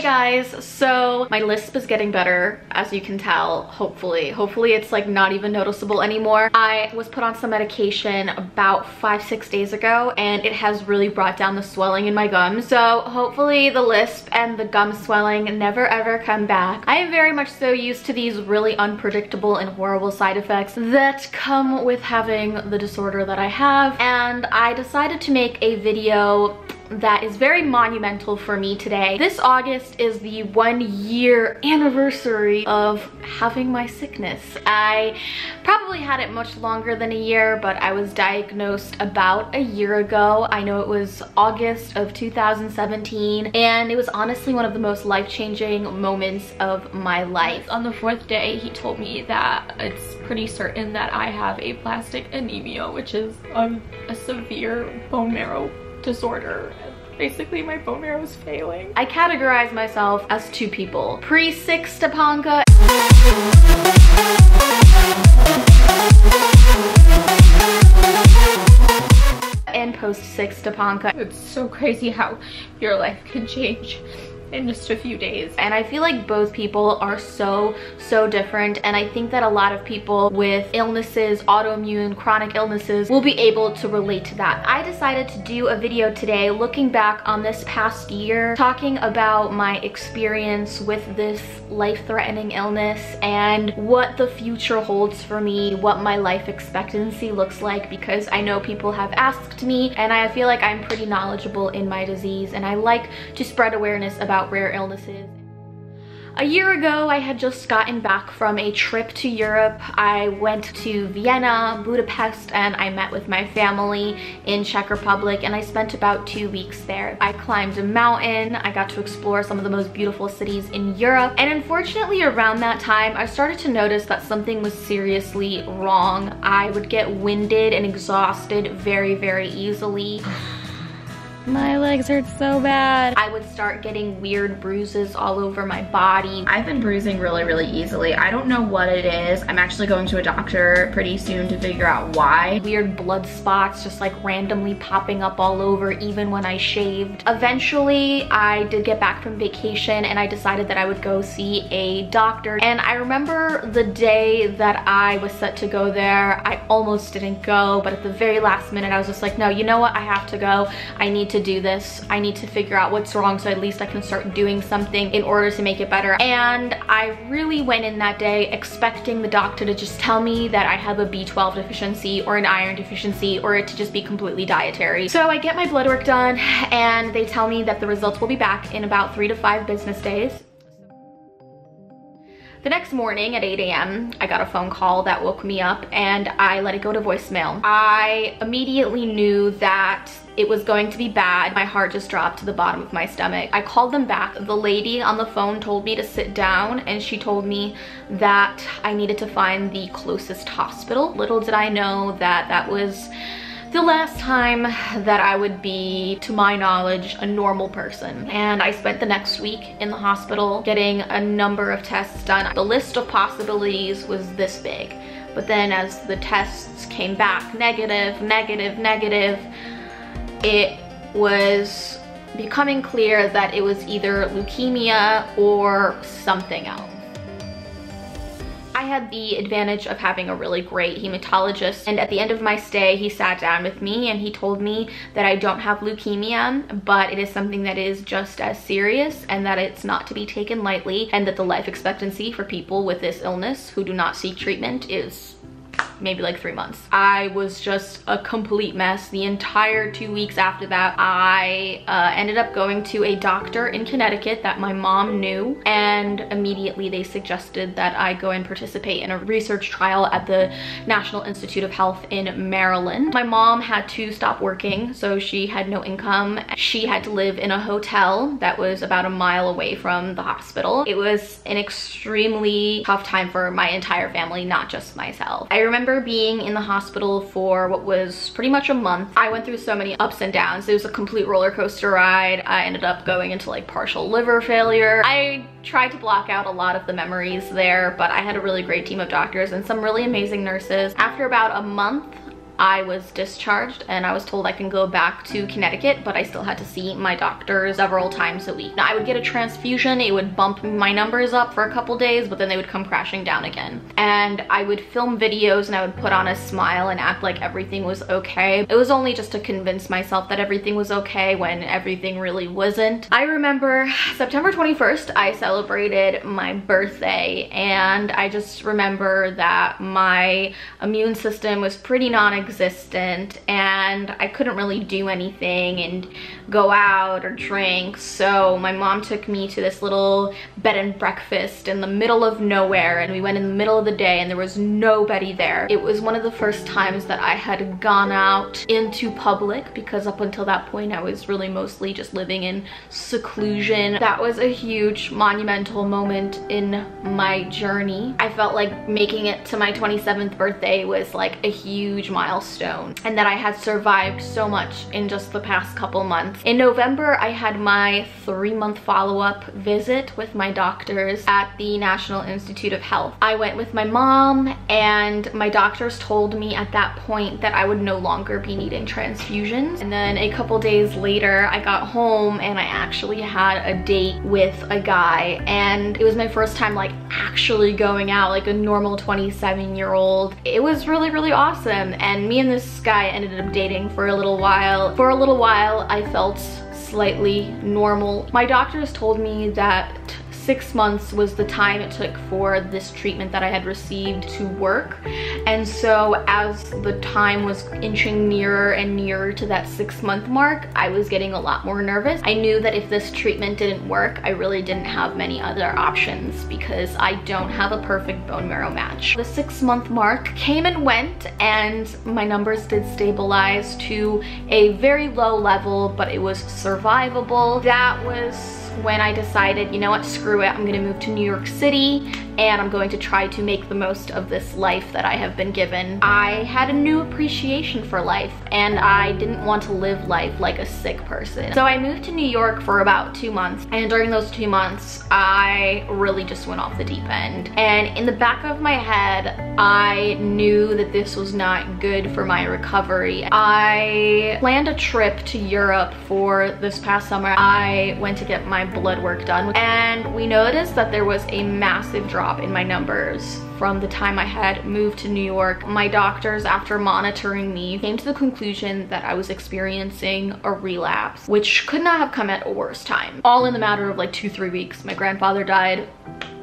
guys, so my lisp is getting better, as you can tell, hopefully it's like not even noticeable anymore. I was put on some medication about 5-6 days ago, and it has really brought down the swelling in my gums, so hopefully the lisp and the gum swelling never ever come back. I am very much so used to these really unpredictable and horrible side effects that come with having the disorder that I have, and I decided to make a video that is very monumental for me today. This August is the 1-year anniversary of having my sickness. I probably had it much longer than a year, but I was diagnosed about a year ago. I know it was August of 2017, and it was honestly one of the most life-changing moments of my life. On the 4th day, he told me that it's pretty certain that I have aplastic anemia, which is a severe bone marrow disorder. Basically, my bone marrow is failing. I categorize myself as two people: pre-sick STEPANKA and post-sick STEPANKA. It's so crazy how your life can change in just a few days, and I feel like both people are so different, and I think that a lot of people with illnesses, autoimmune, chronic illnesses, will be able to relate to that. I decided to do a video today looking back on this past year, talking about my experience with this life-threatening illness and what the future holds for me, what my life expectancy looks like, because I know people have asked me, and I feel like I'm pretty knowledgeable in my disease, and I like to spread awareness about rare illnesses. A year ago, I had just gotten back from a trip to Europe. I went to Vienna, Budapest, and I met with my family in Czech Republic, and I spent about 2 weeks there. I climbed a mountain, I got to explore some of the most beautiful cities in Europe, and unfortunately around that time, I started to notice that something was seriously wrong. I would get winded and exhausted very easily. My legs hurt so bad. I would start getting weird bruises all over my body. I've been bruising really easily. I don't know what it is. I'm actually going to a doctor pretty soon to figure out why. Weird blood spots just like randomly popping up all over, even when I shaved. Eventually, I did get back from vacation, and I decided that I would go see a doctor. And I remember the day that I was set to go there, I almost didn't go, but at the very last minute, I was just like, no, you know what? I have to go. I need to do this. I need to figure out what's wrong, so at least I can start doing something in order to make it better. And I really went in that day expecting the doctor to just tell me that I have a B12 deficiency or an iron deficiency, or it to just be completely dietary. So I get my blood work done, and they tell me that the results will be back in about 3 to 5 business days. The next morning at 8 a.m., I got a phone call that woke me up, and I let it go to voicemail. I immediately knew that it was going to be bad. My heart just dropped to the bottom of my stomach. I called them back. The lady on the phone told me to sit down, and she told me that I needed to find the closest hospital. Little did I know that that was the last time that I would be, to my knowledge, a normal person. And I spent the next week in the hospital getting a number of tests done. The list of possibilities was this big, but then as the tests came back negative, it was becoming clear that it was either leukemia or something else. I had the advantage of having a really great hematologist, and at the end of my stay, he sat down with me and he told me that I don't have leukemia, but it is something that is just as serious and that it's not to be taken lightly, and that the life expectancy for people with this illness who do not seek treatment is maybe like 3 months. I was just a complete mess. The entire 2 weeks after that, I ended up going to a doctor in Connecticut that my mom knew, and immediately they suggested that I go and participate in a research trial at the National Institute of Health in Maryland. My mom had to stop working, so she had no income. She had to live in a hotel that was about a mile away from the hospital. It was an extremely tough time for my entire family, not just myself. I remember being in the hospital for what was pretty much a month. I went through so many ups and downs. It was a complete roller coaster ride. I ended up going into like partial liver failure. I tried to block out a lot of the memories there, but I had a really great team of doctors and some really amazing nurses. After about a month I was discharged and I was told I can go back to Connecticut, but I still had to see my doctor several times a week. Now, I would get a transfusion, it would bump my numbers up for a couple days, but then they would come crashing down again. And I would film videos and I would put on a smile and act like everything was okay. It was only just to convince myself that everything was okay when everything really wasn't. I remember September 21st, I celebrated my birthday, and I just remember that my immune system was pretty non-existent and I couldn't really do anything and go out or drink. So my mom took me to this little bed and breakfast in the middle of nowhere, and we went in the middle of the day and there was nobody there. It was one of the first times that I had gone out into public, because up until that point I was really mostly just living in seclusion. That was a huge monumental moment in my journey. I felt like making it to my 27th birthday was like a huge milestone, and that I had survived so much in just the past couple months. In November, I had my 3-month follow-up visit with my doctors at the National Institute of Health. I went with my mom, and my doctors told me at that point that I would no longer be needing transfusions. And then a couple days later, I got home and I actually had a date with a guy, and it was my first time like actually going out like a normal 27-year-old. It was really, really awesome, and me and this guy ended up dating for a little while. For a little while, I felt slightly normal. My doctors told me that 6 months was the time it took for this treatment that I had received to work. And so as the time was inching nearer and nearer to that 6-month mark, I was getting a lot more nervous. I knew that if this treatment didn't work, I really didn't have many other options, because I don't have a perfect bone marrow match. The 6-month mark came and went, and my numbers did stabilize to a very low level, but it was survivable. That was when I decided, you know what, screw it, I'm gonna move to New York City and I'm going to try to make the most of this life that I have been given. I had a new appreciation for life, and I didn't want to live life like a sick person. So I moved to New York for about 2 months, and during those 2 months, I really just went off the deep end. And in the back of my head, I knew that this was not good for my recovery. I planned a trip to Europe for this past summer. I went to get my blood work done, and we noticed that there was a massive drop in my numbers from the time I had moved to New York. My doctors, after monitoring me, came to the conclusion that I was experiencing a relapse, which could not have come at a worse time. All in the matter of like 2-3 weeks. My grandfather died.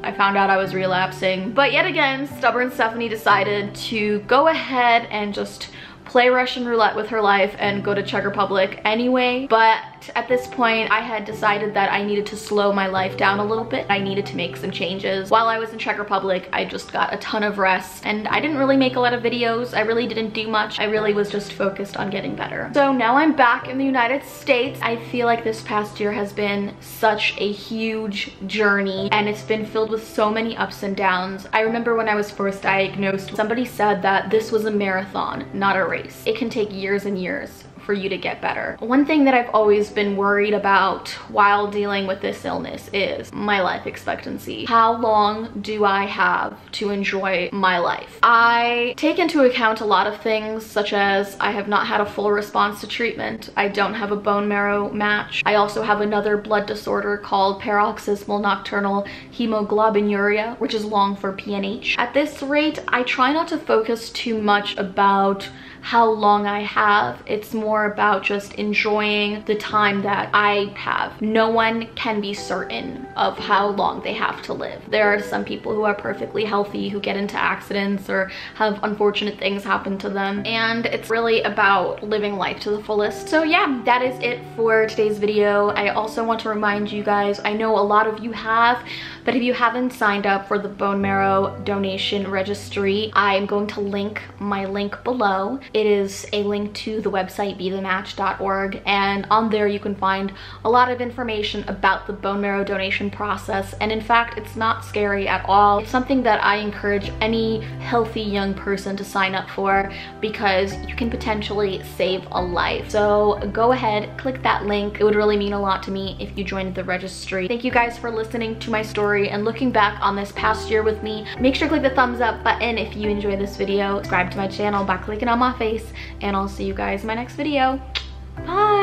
I found out I was relapsing. But yet again, stubborn Stephanie decided to go ahead and just play Russian roulette with her life and go to Czech Republic anyway. But at this point, I had decided that I needed to slow my life down a little bit. I needed to make some changes. While I was in Czech Republic, I just got a ton of rest, and I didn't really make a lot of videos. I really didn't do much. I really was just focused on getting better. So now I'm back in the United States. I feel like this past year has been such a huge journey, and it's been filled with so many ups and downs. I remember when I was first diagnosed, somebody said that this was a marathon, not a race. It can take years and years for you to get better. One thing that I've always been worried about while dealing with this illness is my life expectancy. How long do I have to enjoy my life? I take into account a lot of things, such as I have not had a full response to treatment. I don't have a bone marrow match. I also have another blood disorder called paroxysmal nocturnal hemoglobinuria, which is long for PNH. At this rate, I try not to focus too much about how long I have. It's more about just enjoying the time that I have. No one can be certain of how long they have to live. There are some people who are perfectly healthy who get into accidents or have unfortunate things happen to them, and it's really about living life to the fullest. So yeah, that is it for today's video. I also want to remind you guys, I know a lot of you have, but if you haven't signed up for the bone marrow donation registry, I'm going to link my link below. It is a link to the website bethematch.org, and on there you can find a lot of information about the bone marrow donation process. And in fact, it's not scary at all. It's something that I encourage any healthy young person to sign up for, because you can potentially save a life. So go ahead, click that link. It would really mean a lot to me if you joined the registry. Thank you guys for listening to my story and looking back on this past year with me. Make sure to click the thumbs up button if you enjoyed this video. Subscribe to my channel by clicking on my face face, and I'll see you guys in my next video. Bye!